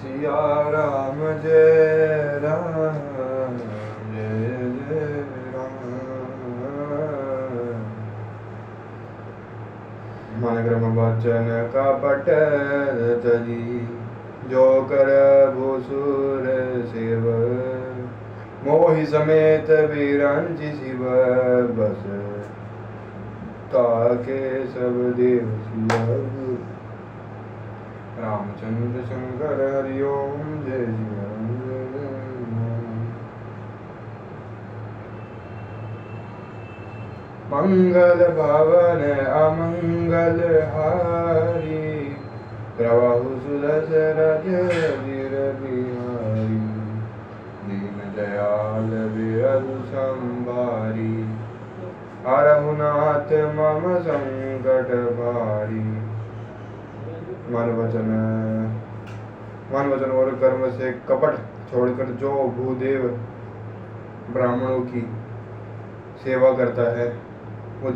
सिया राम जय राम जय जय राम। मन क्रम वचन कपट तजी जो कर भूसुर शिव मोहि समेत विरंचि शिव बस ताके सब देव सिया। रामचंद्र शंकर हरि ओम जय श्री राम जय जय राम। मंगल भवन अमंगल हारी प्रभु सुदशरथ वीर बिहारी दीन दयाल विरल संभारी हरहुनाथ मम संकट भारी। मन वचन और कर्म से कपट छोड़कर जो भूदेव ब्राह्मणों की सेवा करता है मुझ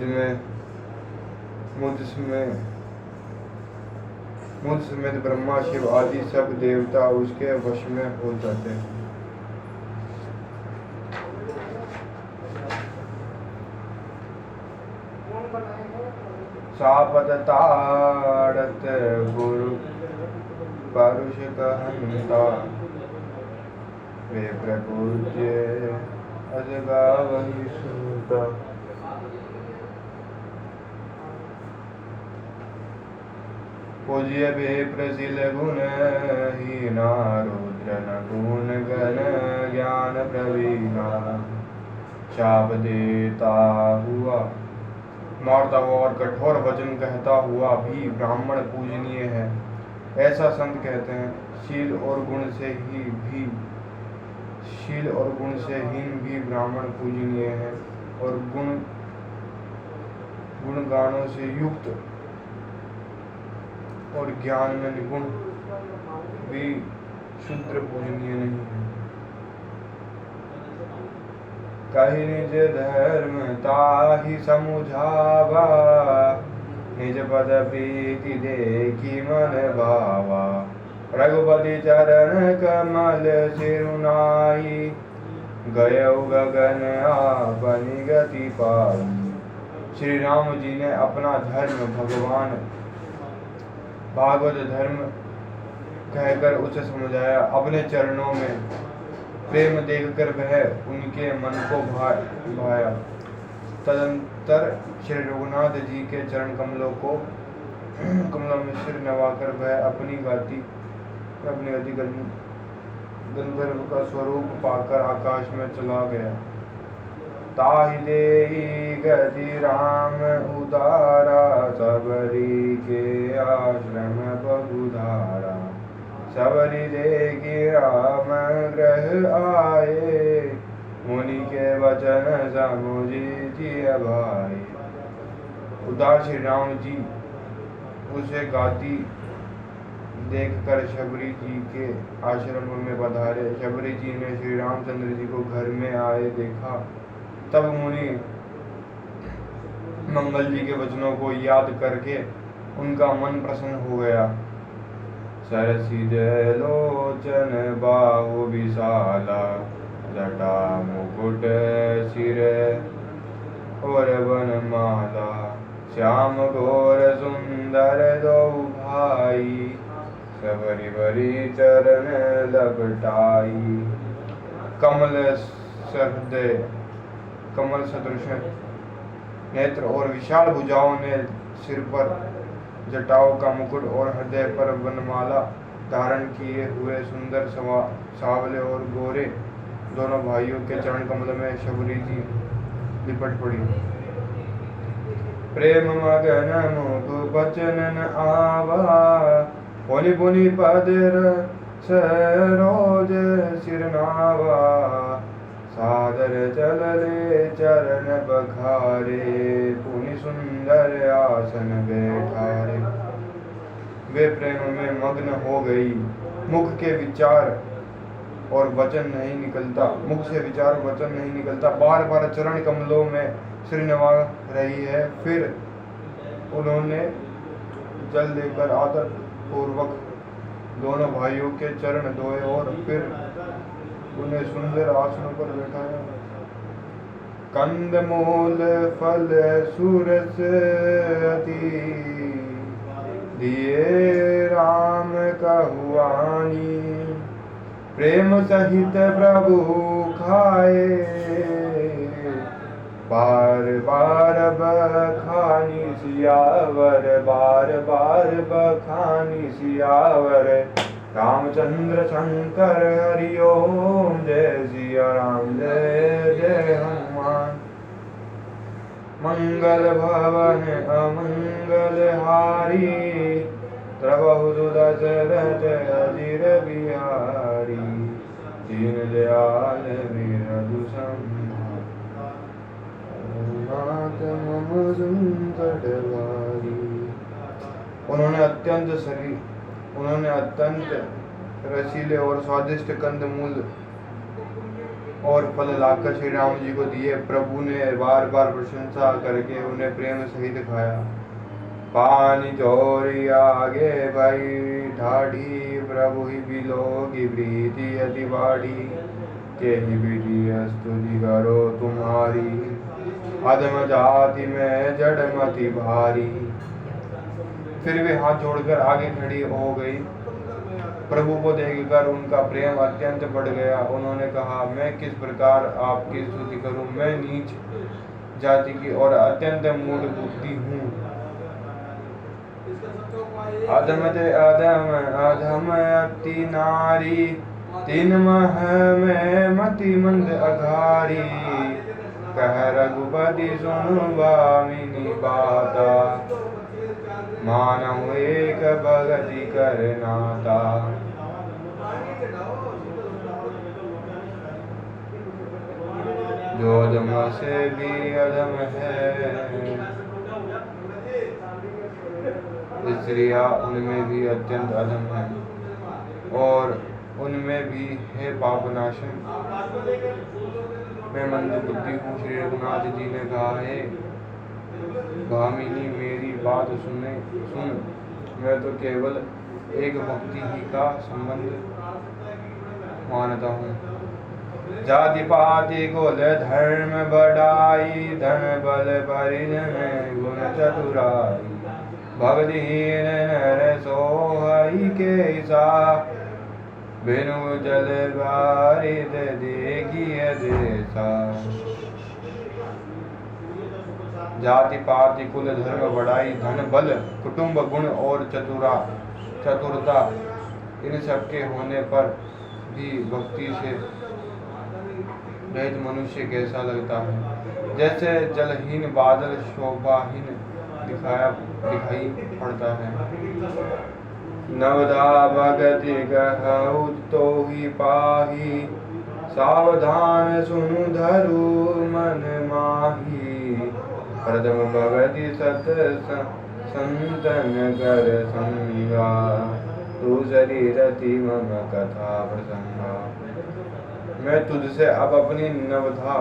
समेत ब्रह्मा शिव आदि सब देवता उसके वश में हो जाते हैं। सापत ताड़त गुरु परुष कहंता वे प्रपूज्य अजगावहि सुनता। पूज्य वे प्रसिल गुण हीना रुद्र न गुण गण ज्ञान प्रवीणा शाप देता हुआ मारता हुआ और कठोर वचन कहता हुआ भी ब्राह्मण पूजनीय है, ऐसा संत कहते हैं। शील और गुण से हीन भी ब्राह्मण पूजनीय है और गुण गानों से युक्त और ज्ञान में निपुण भी शूद्र पूजनीय नहीं है। कही निज धर्म ताहि समुझावा निज पद प्रीति देखी मन भावा। रघुपति चरण कमल सिरुनाई गयौ गगन आपनि गति पाई। श्री राम जी ने अपना धर्म भगवान भागवत धर्म कहकर उसे समझाया। अपने चरणों में प्रेम देखकर वह उनके मन को भाया। तदंतर श्री रघुनाथ जी के चरण कमलों में सिर नवाकर वह अपनी गति गंधर्व का स्वरूप पाकर आकाश में चला गया। ताहि देहि गति राम उदारा सबरी के आश्रम पगुधारा। सबरी देखी राम ग्रह आए मुनि के वचन समुझी भाई। उदार श्री राम जी उसे गाती देखकर शबरी जी के आश्रम में पधारे। शबरी जी ने श्री रामचंद्र जी को घर में आए देखा। तब मुनि मंगल जी के वचनों को याद करके उनका मन प्रसन्न हो गया। सरसी जय लोचन बाहु विशाला जटा मुकुट सिर और वनमाला। श्याम घोर सुंदर दो भाई सबरी बरी चरण लपटाई। कमल सदृश नेत्र और विशाल भुजाओं ने सिर पर जटाओं का मुकुट और हृदय पर वनमाला धारण किए हुए सुंदर सांवले और गोरे दोनों भाइयों के चरण कमल में शबरी जी लिपट पड़ी। प्रेम मगन मुख बचन आवा पुनि पुनि पद सरोज सिरनावा। सादर चलले चरण बखारे पुनि सुंदर आसन बैठारे। वे प्रेम में मग्न हो गई। मुख से विचार और वचन नहीं निकलता। बार बार चरण कमलों में सिर नवा रही है। फिर उन्होंने जल लेकर आदर पूर्वक दोनों भाइयों के चरण धोए और फिर उन्हें सुंदर आसनों पर बैठाया। कंद मूल फल सूरस अति दिए राम कहुआनी, प्रेम सहित प्रभु खाए बार बार बखानी सियावर, बार बार बखानी सियावर। रामचंद्र शंकर हरि ओम, जय सिया राम जय जय हनुमान। मंगल भवन अमंगल हारी, प्रभु दशरथ अजिर बिहारी। दीन दयाल बिरधु उन्होंने अत्यंत रसीले और स्वादिष्ट कंद मूल और फल लाकर श्री राम जी को दिए। प्रभु ने बार बार प्रशंसा करके उन्हें प्रेम सहित खाया। पानी चोरी आगे भाई ठाढ़ी, प्रभु ही बिलोगी प्रीति अति बाढ़ी। के ही विधि स्तुति करो तुम्हारी, अधम जाति में जड़मति भारी। फिर वे हाथ जोड़कर आगे खड़ी हो गई। प्रभु को देखकर उनका प्रेम अत्यंत बढ़ गया। उन्होंने कहा, मैं किस प्रकार आपकी स्तुति करूं? मैं नीच जाति की और अत्यंत मूढ़ बुद्धि हूँ। अधम ते अधम अधम अति नारी, तीन मह में मति मंद अघारी। कह रघुपति सुनु भामिनी बाता, मानव एक भगति कर नाता। जो अधम से भी अधम है, स्त्रियां उनमें भी अत्यंत अधम है और उनमें भी है पापनाशन। मैं मंद बुद्धि हूँ। श्री रघुनाथ जी ने कहा है, भामिनी मेरी बात सुन, मैं तो केवल एक भक्ति ही का संबंध मानता हूँ। जाति पाति कुल धर्म बढ़ाई, धन बल परिजन गुण चतुराई। भक्तिहीन नर सोहई के सा, बिनु जल बारिद देखिए देसा। जाति पाति कुल धर्म बढ़ाई, धन बल कुटुंब गुण और चतुरता, इन सबके होने पर भी भक्ति से रहित मनुष्य कैसा लगता है? जैसे जलहीन बादल शोभाहीन दिखाई पड़ता है। नवधा भगति कहु तो ही पाही, सावधान सुनु धरु मन माही। प्रथम भगति सत संतन कर संगा, दूसरी रति मम कथा प्रसंगा। मैं तुझसे अब अपनी नवधा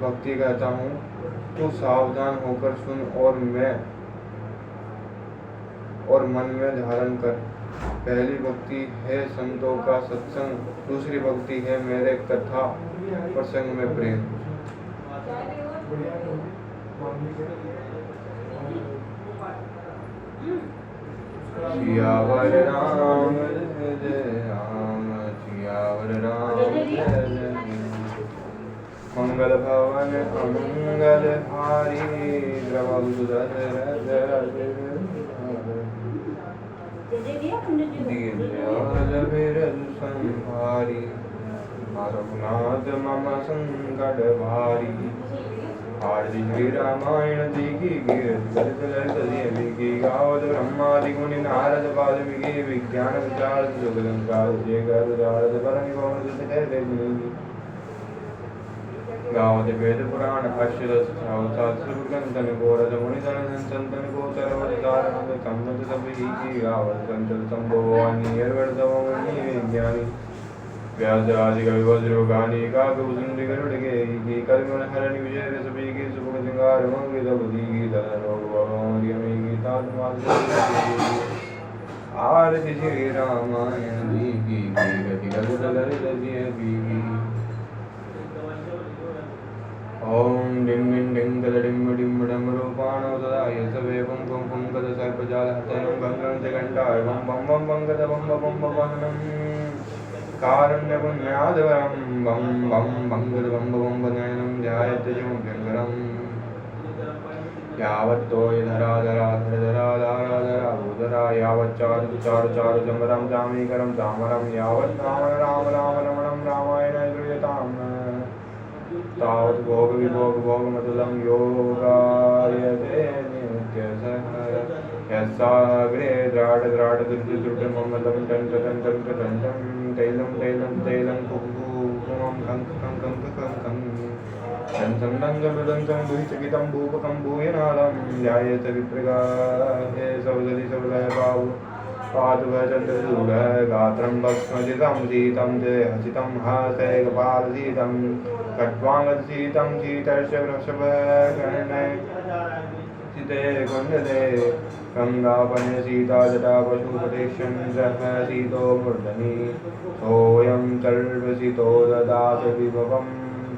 भक्ति कहता हूँ, तू सावधान होकर सुन और मन में धारण कर। पहली भक्ति है संतों का सत्संग, दूसरी भक्ति है मेरे कथा प्रसंग में प्रेम। सियावर राम जय राम, सियावर राम जय जय। मंगल भवन अमंगल हारी, प्रभु दशरथ दीनदयाल बिरधु संभारी। रघुनाथ मम संकट भारी, आरती श्री रामायण जी की गावत ब्रह्मादि मुनि नारद वाल्मीकि विज्ञान विचार गावत वेद पुराण अष्टदश सहस्र गोरध मुनिधन संतन को सर्वधारण सम्मत सभी की गावत संतन संभवानी विज्ञानी व्यास आदि कवि वज्रगानी काकभूषण गरुड़ के कलमन हरण विजय सभी की सुख सिंगार मंगित बुद्धि की धन रोग भगवान यमी की तात्मा आरती श्री रामायण जी की गति ललित बीवी। ओम डिं डिं डिं गद डिं डिं डम रूपाणो सदाय सवे पं पं पं गद सर्पजाल हतनं गंगं च घंटाय बम बम बम बम गद बम बम बम वहनं कारुण्य पुण्यादवरं बम बम बम गद बम बम वदनं ध्यायत जो व्यंगरम् यावत्तो धरा धरा धर धरा धारा धरा भूधरा यावच्चारु चारु चारु चमरं चामीकरं चामरं यावत् राम राम राम रमणं रामायण श्रूयताम् तावत् भोग विभोग भोगमतुलं योगायते नित्यसः यस्साग्रे द्राड द्राड दुर्द दुर्द ममलं टंट टंट टंट टंटं तैलं तैलं तैलं कुङ्कुमं कङ्क कङ्क कङ्कं दन्तं दन्तं भूयिचकितं भूपकं भूयनादं ध्यायेत विप्रगाहे सौदरि सौदयबाहु पादुभचन्द्रचूडः गात्रं भस्मजितं शीतं ते हसितं हासैकपालसीतं खट्वाङ्गसीतं शीतर्ष वृषभकर्णे सिते कुण्डले गङ्गापने सीता जटा पशुपतिश्चन्द्रः सीतो मूर्धनि सोऽयं सर्वसितो ददात विभवं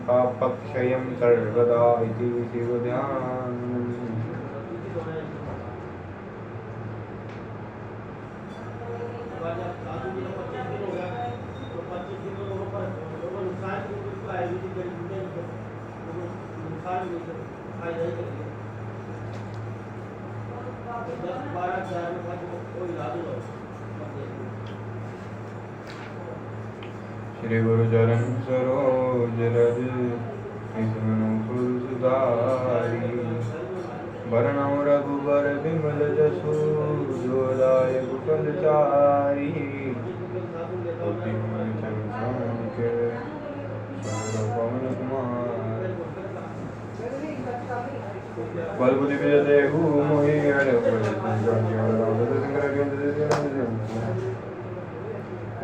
पापक्षयं सर्वदा इति शिवध्यानम्। श्री गुरु चरण सरोज रज निज सुधारी वरणं रघुबर विमल जसु जोदायक फलचारी बुद्धिमान चंचल पवन कुमार बलबुद्धि विजय मोहि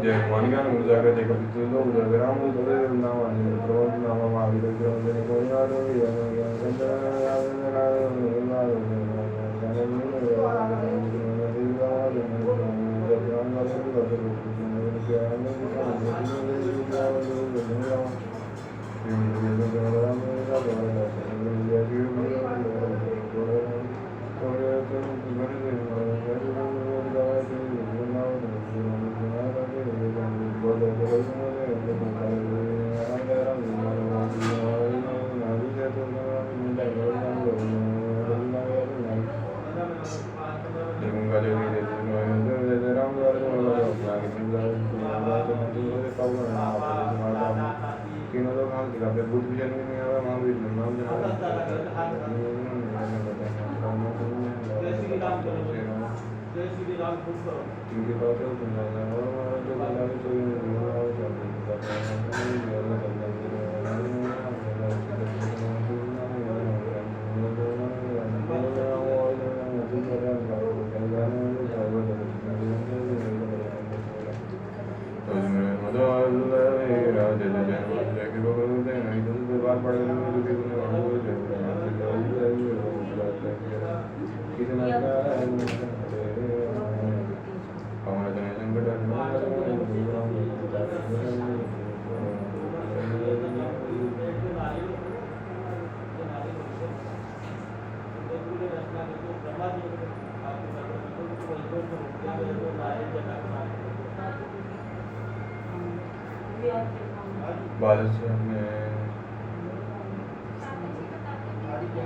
जय हनुमान ज्ञान गुण सागर जय कपि लोक जय राम दूत नाम प्रभु नाम महावीर जय कोई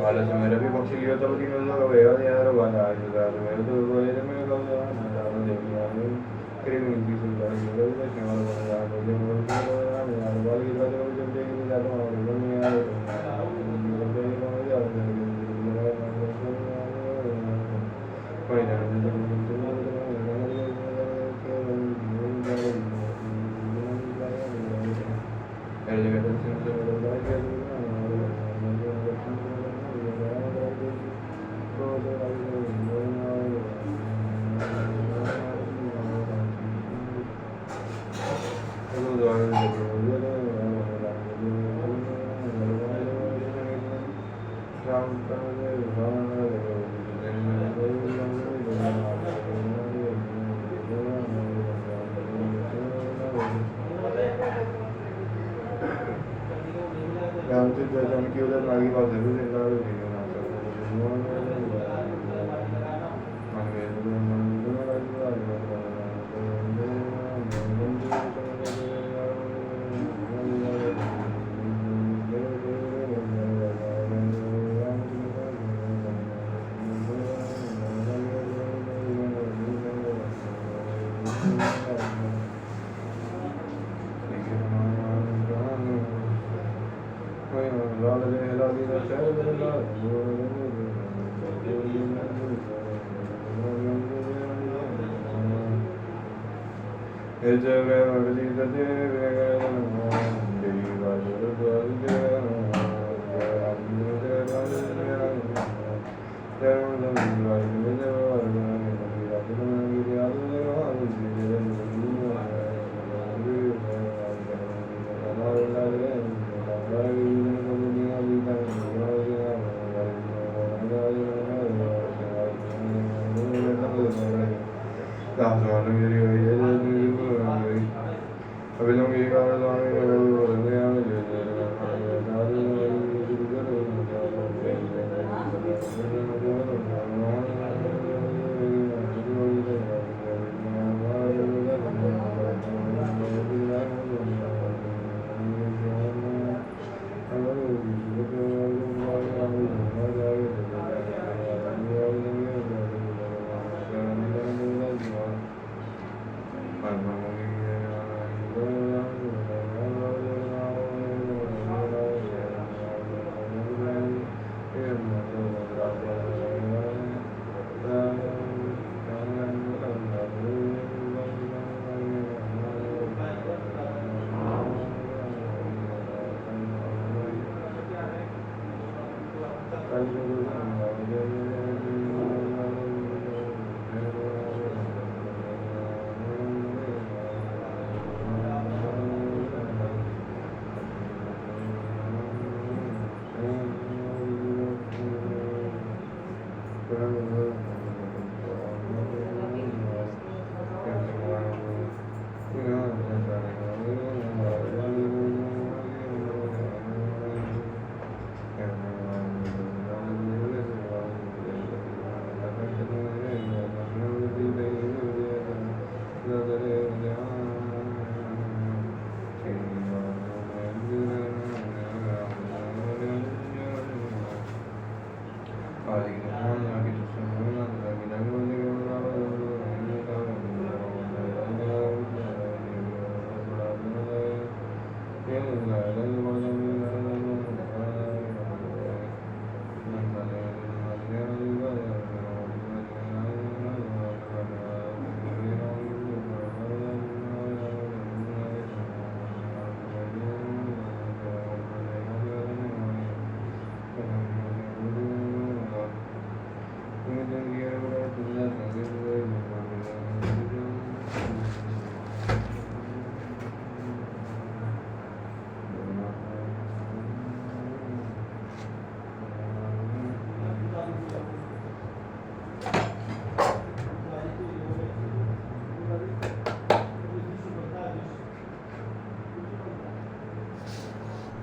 बालस मेरा भी पक्षी लिया तब तीनों लोग वेगा यार वाला आज रात में तो वो ये में कब जाना ना देखिए यार करीब नहीं किसी का ये लोग ने केवल बोला यार मुझे बोल के यार बाल की बात है जब देखने जाता हूं तो नहीं यार कोई पहचान की वजह नागी बात जरूर